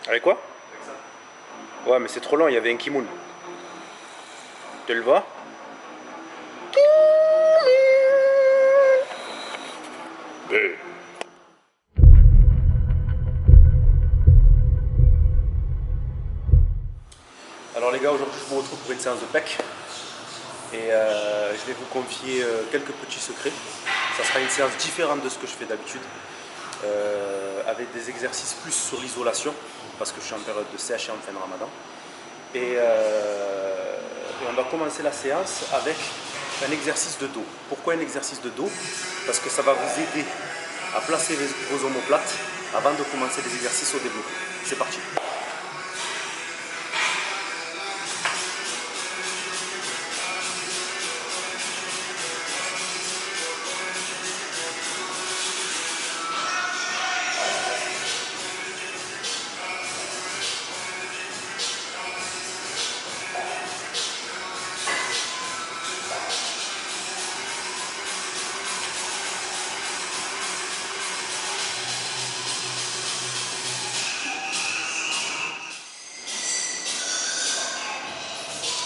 Avec quoi? Ouais, mais c'est trop long, il y avait un kimoun. Tu le vois? Alors les gars, aujourd'hui je vous retrouve pour une séance de pec. Et je vais vous confier quelques petits secrets. Ça sera une séance différente de ce que je fais d'habitude. Avec des exercices plus sur l'isolation, parce que je suis en période de sèche et en fin de ramadan. Et on va commencer la séance avec un exercice de dos. Pourquoi un exercice de dos? Parce que ça va vous aider à placer vos omoplates avant de commencer les exercices au développé. C'est parti.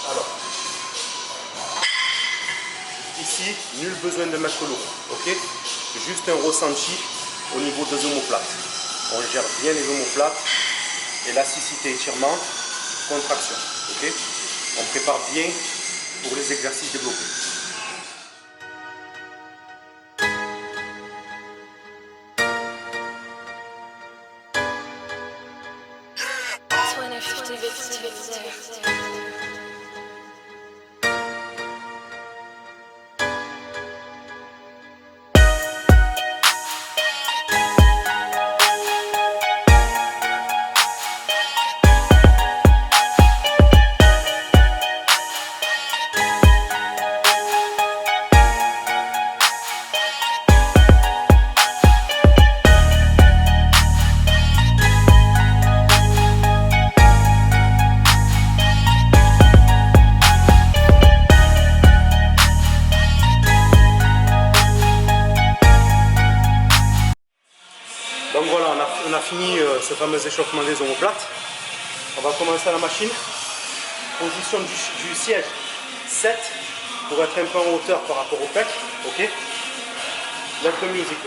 Alors, ici, nul besoin de mettre lourd, ok? Juste un ressenti au niveau des omoplates. On gère bien les omoplates, élasticité, étirement, contraction, ok? On prépare bien pour les exercices développés. Donc voilà, on a fini ce fameux échauffement des omoplates. On va commencer à la machine. Position du siège 7 pour être un peu en hauteur par rapport au pec. Ok. Let the music.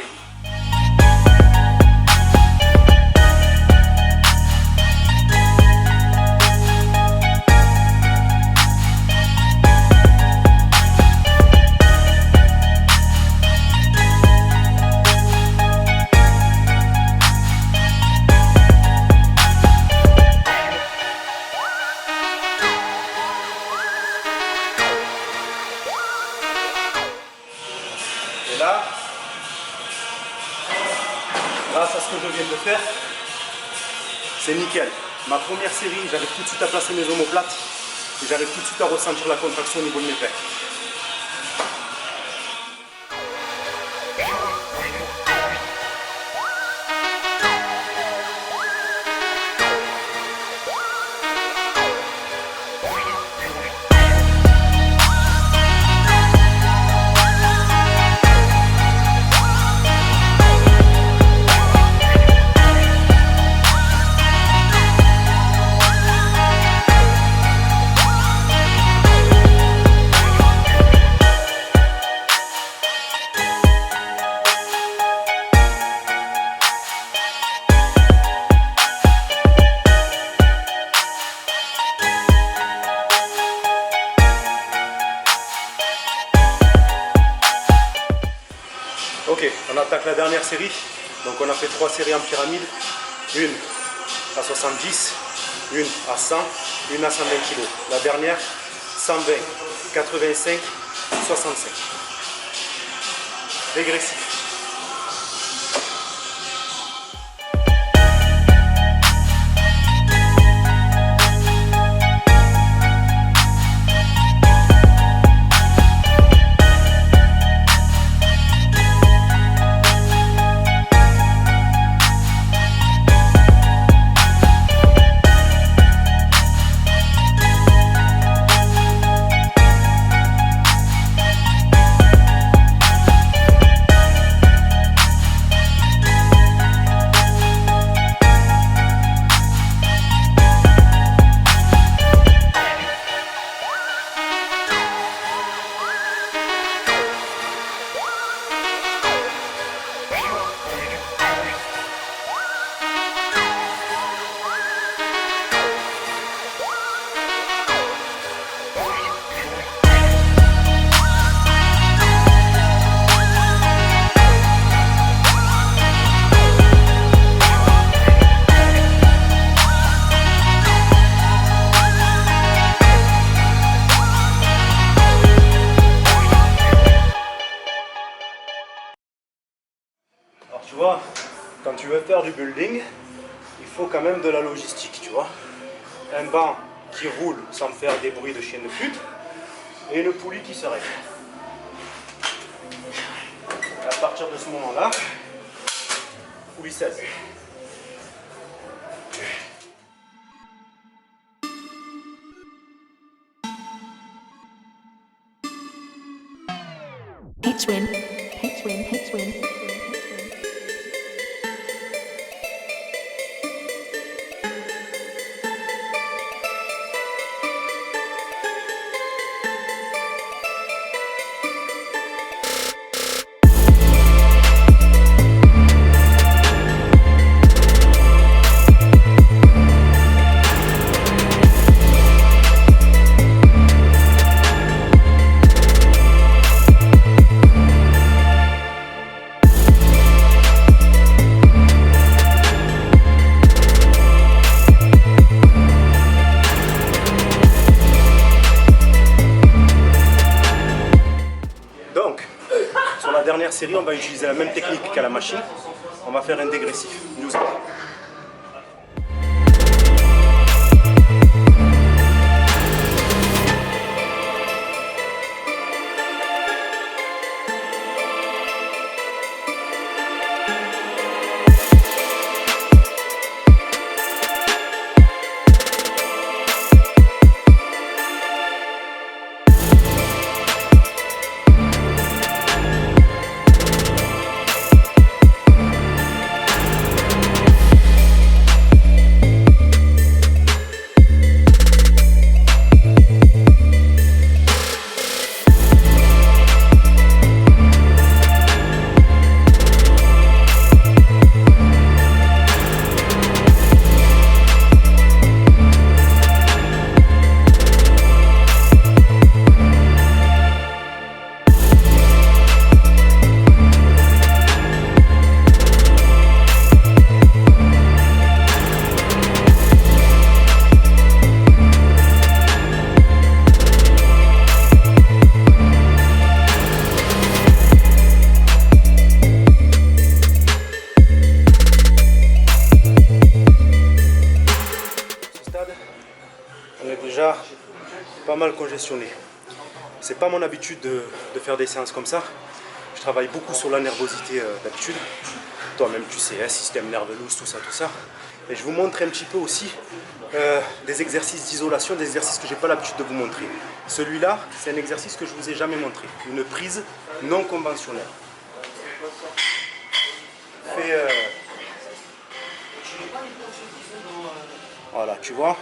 Et là, grâce à ce que je viens de faire, c'est nickel. Ma première série, j'arrive tout de suite à placer mes omoplates et j'arrive tout de suite à ressentir la contraction au niveau de mes pecs. Ok, on attaque la dernière série. Donc on a fait 3 séries en pyramide. Une à 70, une à 100, une à 120 kg. La dernière, 120, 85, 65. Régressif. veux faire du building, il faut quand même de la logistique, tu vois. Un banc qui roule sans faire des bruits de chien de pute et une poulie qui se règle. À partir de ce moment-là, poulie 16. Pitchwin, pitchwin, pitchwin. Sur la dernière série, on va utiliser la même technique qu'à la machine. On va faire un dégressif. Nous allons. On est déjà pas mal congestionné. C'est pas mon habitude de faire des séances comme ça. Je travaille beaucoup sur la nervosité d'habitude. Toi-même tu sais, hein, système nerveux loose, tout ça. Et je vous montre un petit peu aussi des exercices d'isolation, des exercices que j'ai pas l'habitude de vous montrer. Celui-là, c'est un exercice que je vous ai jamais montré. Une prise non conventionnelle. Voilà, tu vois,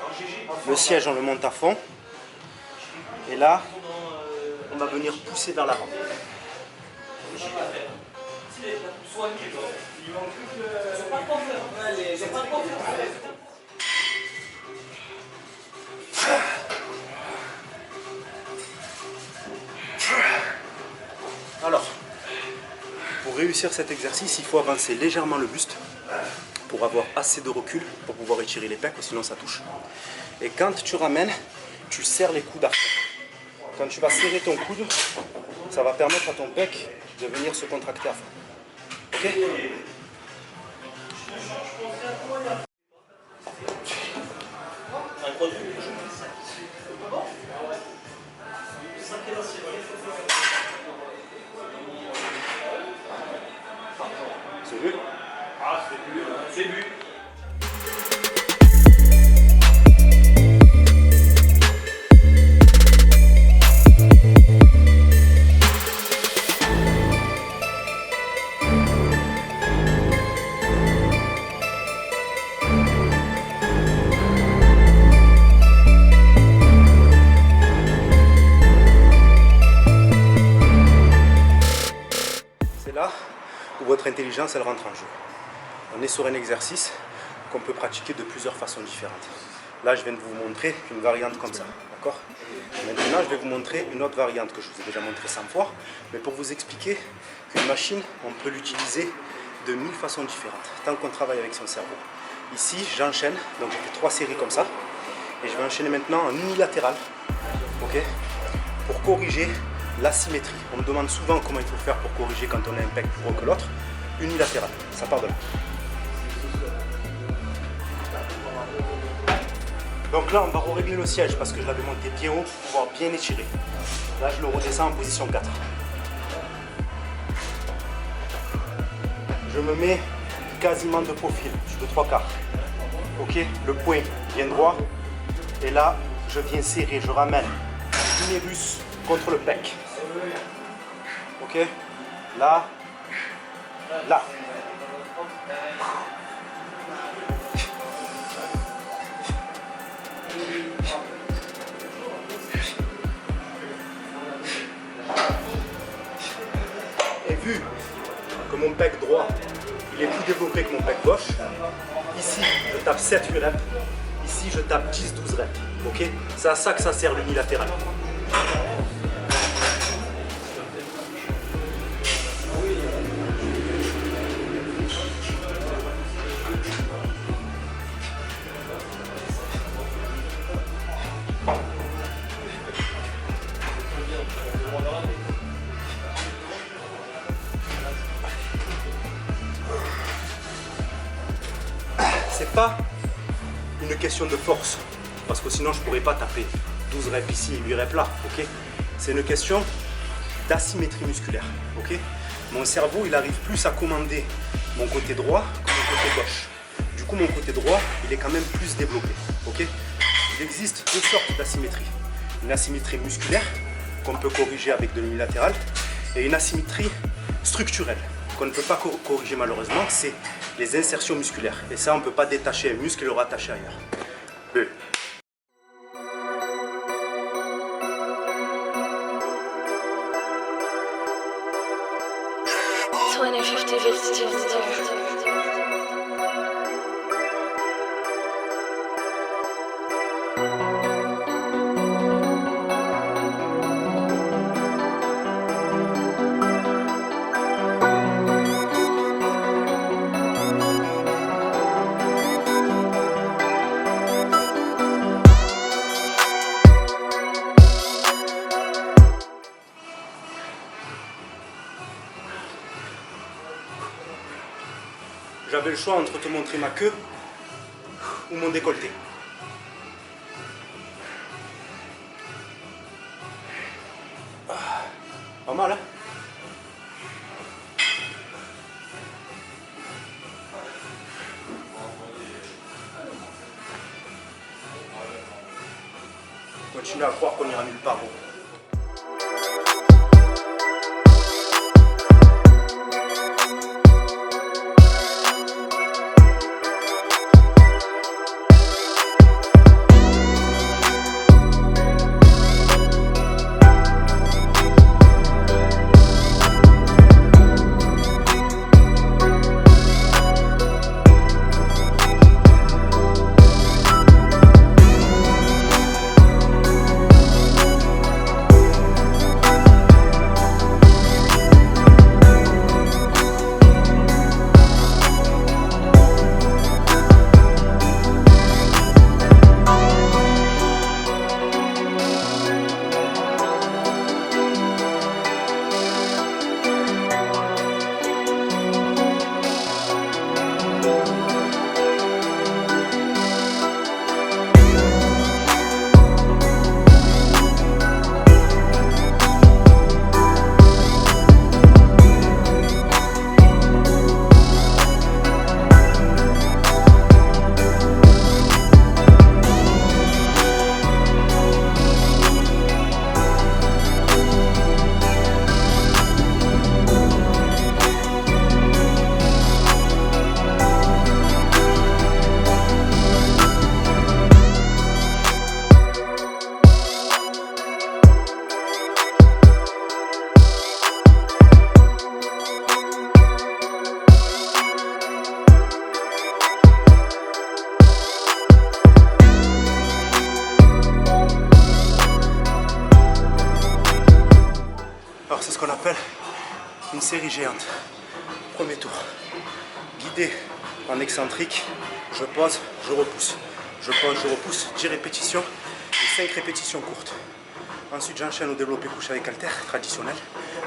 le siège on le monte à fond. Et là, on va venir pousser vers l'avant. Alors, pour réussir cet exercice, il faut avancer légèrement le buste pour avoir assez de recul pour pouvoir étirer les pecs, sinon ça touche. Et quand tu ramènes, tu serres les coudes à fond. Quand tu vas serrer ton coude, ça va permettre à ton pec de venir se contracter à fond. Ok ? C'est vu ? Ah, c'est vu. C'est là où votre intelligence elle rentre en jeu. On est sur un exercice qu'on peut pratiquer de plusieurs façons différentes. Là, je viens de vous montrer une variante comme ça, d'accord ? Maintenant, je vais vous montrer une autre variante que je vous ai déjà montré 100 fois, mais pour vous expliquer qu'une machine, on peut l'utiliser de 1000 façons différentes, tant qu'on travaille avec son cerveau. Ici, j'enchaîne, donc j'ai fait 3 séries comme ça, et je vais enchaîner maintenant en unilatéral, ok ? Pour corriger l'asymétrie. On me demande souvent comment il faut faire pour corriger quand on a un pec plus gros que l'autre. Unilatéral, ça part de là. Donc là, on va régler le siège parce que je l'avais monté bien haut pour pouvoir bien étirer. Là, je le redescends en position 4. Je me mets quasiment de profil, je suis de 3/4. Ok, le poing vient droit. Et là, je viens serrer, je ramène l'humérus contre le pec. Ok, là, là. Et vu que mon pec droit, il est plus développé que mon pec gauche, ici, je tape 7-8 reps. Ici, je tape 10-12 reps. Ok, c'est à ça que ça sert l'unilatéral. C'est pas une question de force, parce que sinon je pourrais pas taper 12 reps ici et 8 reps là, ok? C'est une question d'asymétrie musculaire, ok? Mon cerveau, il arrive plus à commander mon côté droit que mon côté gauche. Du coup, mon côté droit, il est quand même plus développé, ok? Il existe deux sortes d'asymétrie. Une asymétrie musculaire, qu'on peut corriger avec de l'unilatéral, et une asymétrie structurelle, qu'on ne peut pas corriger malheureusement, c'est les insertions musculaires. Et ça, on ne peut pas détacher un muscle et le rattacher ailleurs. 2050 visitors. J'avais le choix entre te montrer ma queue ou mon décolleté. Pas mal, hein? Continue à croire qu'on ira nulle part. Bon. Alors c'est ce qu'on appelle une série géante. Premier tour. Guidé en excentrique, je pose, je repousse. Je pose, je repousse, 10 répétitions et 5 répétitions courtes. Ensuite j'enchaîne au développé couché avec haltère traditionnel,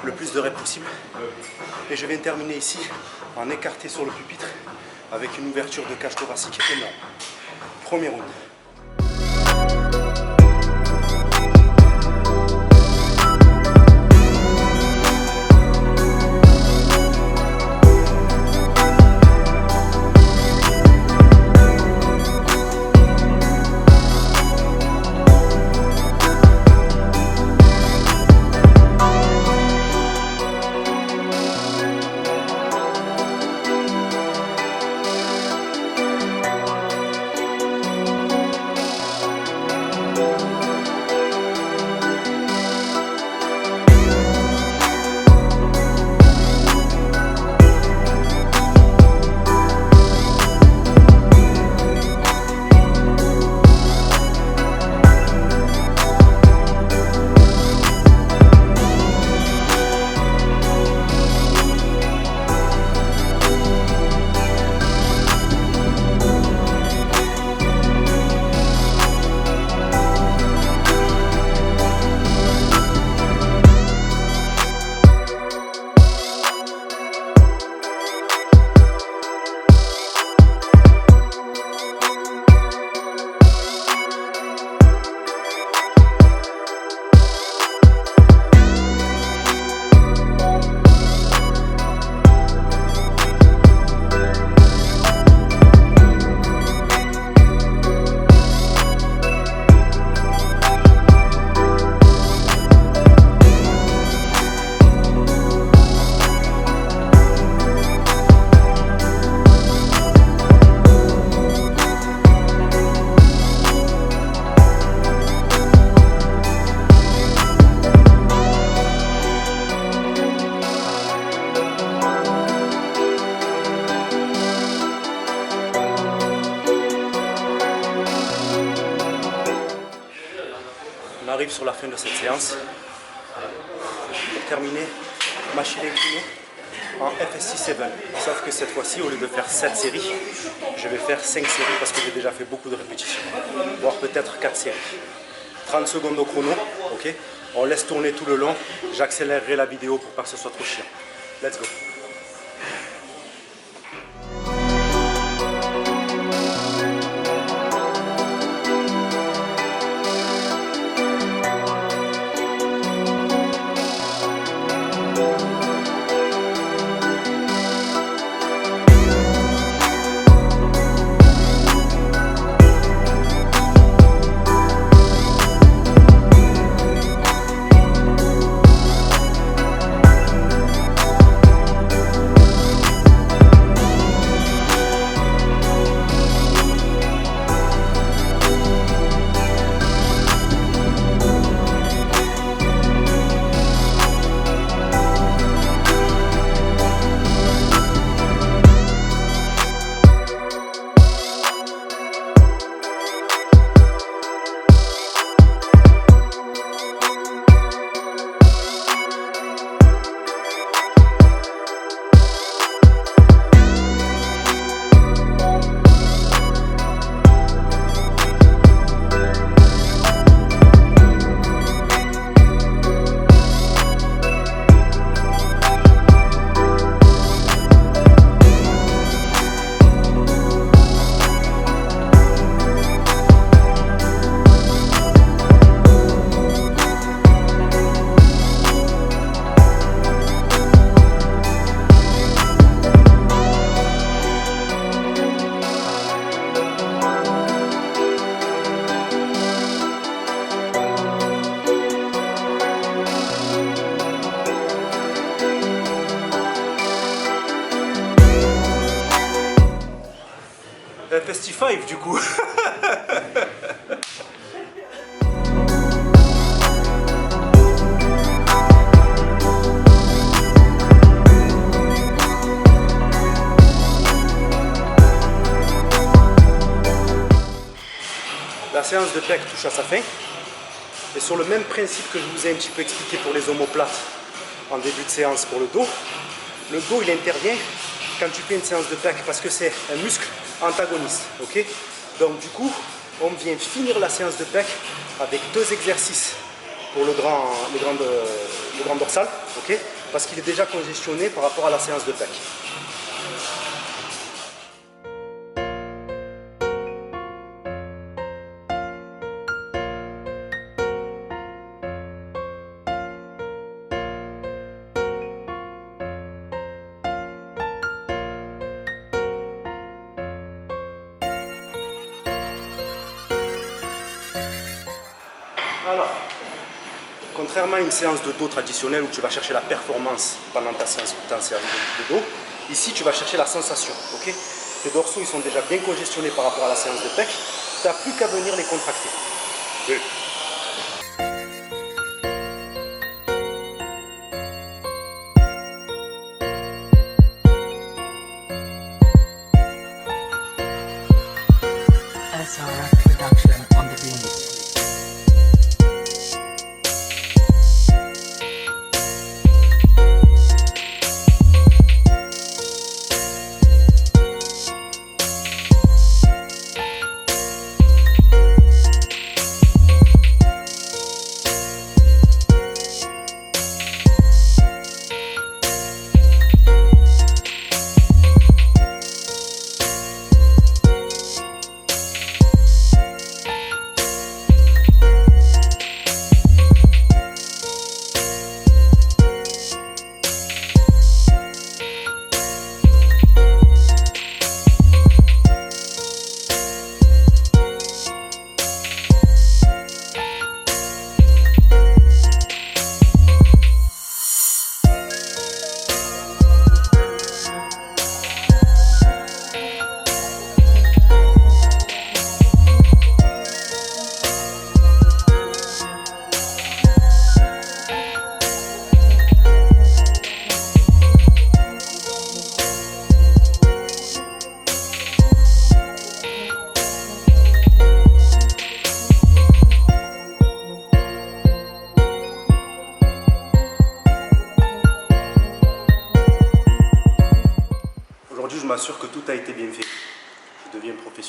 le plus de reps possible. Et je viens terminer ici en écarté sur le pupitre avec une ouverture de cage thoracique énorme. Premier round. arrive sur la fin de cette séance. Pour terminer, machine inclinée en FSC 7. Sauf que cette fois-ci, au lieu de faire 7 séries, je vais faire 5 séries parce que j'ai déjà fait beaucoup de répétitions. Voire peut-être 4 séries. 30 secondes au chrono, ok. On laisse tourner tout le long. J'accélérerai la vidéo pour pas que ce soit trop chiant. Let's go. FST5 du coup. La séance de pec touche à sa fin. Et sur le même principe que je vous ai un petit peu expliqué pour les omoplates en début de séance pour le dos il intervient quand tu fais une séance de pec parce que c'est un muscle antagoniste, ok. Donc du coup, on vient finir la séance de pec avec 2 exercices pour le grand dorsal, ok, parce qu'il est déjà congestionné par rapport à la séance de pec. Alors, contrairement à une séance de dos traditionnelle où tu vas chercher la performance pendant ta séance de dos, ici tu vas chercher la sensation. Okay, tes dorsaux ils sont déjà bien congestionnés par rapport à la séance de pec, tu n'as plus qu'à venir les contracter. Okay. SRF production on the beat.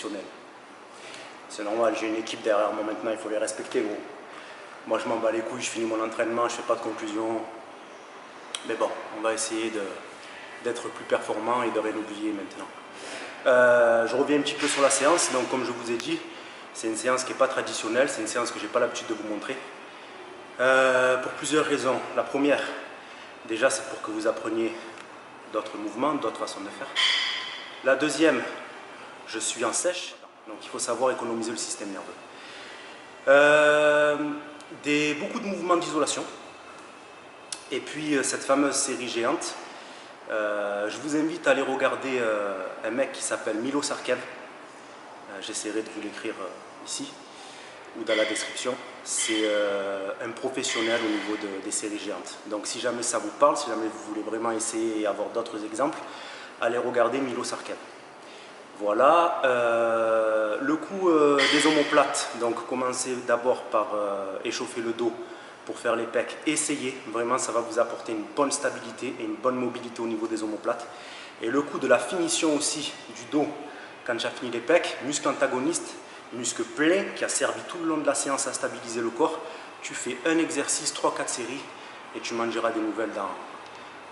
professionnel. C'est normal, j'ai une équipe derrière moi maintenant, il faut les respecter gros. Moi je m'en bats les couilles, je finis mon entraînement, je fais pas de conclusion. Mais bon, on va essayer d'être plus performant et de rien oublier maintenant. Je reviens un petit peu sur la séance, donc comme je vous ai dit, c'est une séance qui n'est pas traditionnelle, c'est une séance que je n'ai pas l'habitude de vous montrer. Pour plusieurs raisons. La première, déjà c'est pour que vous appreniez d'autres mouvements, d'autres façons de faire. La deuxième, je suis en sèche, donc il faut savoir économiser le système nerveux. Beaucoup de mouvements d'isolation. Et puis cette fameuse série géante. Je vous invite à aller regarder un mec qui s'appelle Milo Sarkev. J'essaierai de vous l'écrire ici ou dans la description. C'est un professionnel au niveau des séries géantes. Donc si jamais ça vous parle, si jamais vous voulez vraiment essayer et avoir d'autres exemples, allez regarder Milo Sarkev. Voilà, le coup des omoplates. Donc commencez d'abord par échauffer le dos pour faire les pecs. Essayez, vraiment ça va vous apporter une bonne stabilité et une bonne mobilité au niveau des omoplates. Et le coup de la finition aussi du dos, quand tu as fini les pecs, muscle antagoniste, muscle plein qui a servi tout le long de la séance à stabiliser le corps. Tu fais un exercice, 3-4 séries et tu m'en diras des nouvelles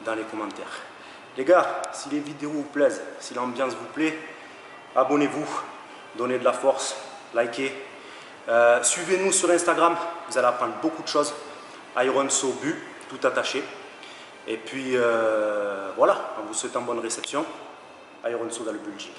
dans les commentaires. Les gars, si les vidéos vous plaisent, si l'ambiance vous plaît, abonnez-vous, donnez de la force, likez. Suivez-nous sur Instagram, vous allez apprendre beaucoup de choses. IronSoBu, tout attaché. Et puis voilà, en vous souhaitant bonne réception. IronSo dans le building.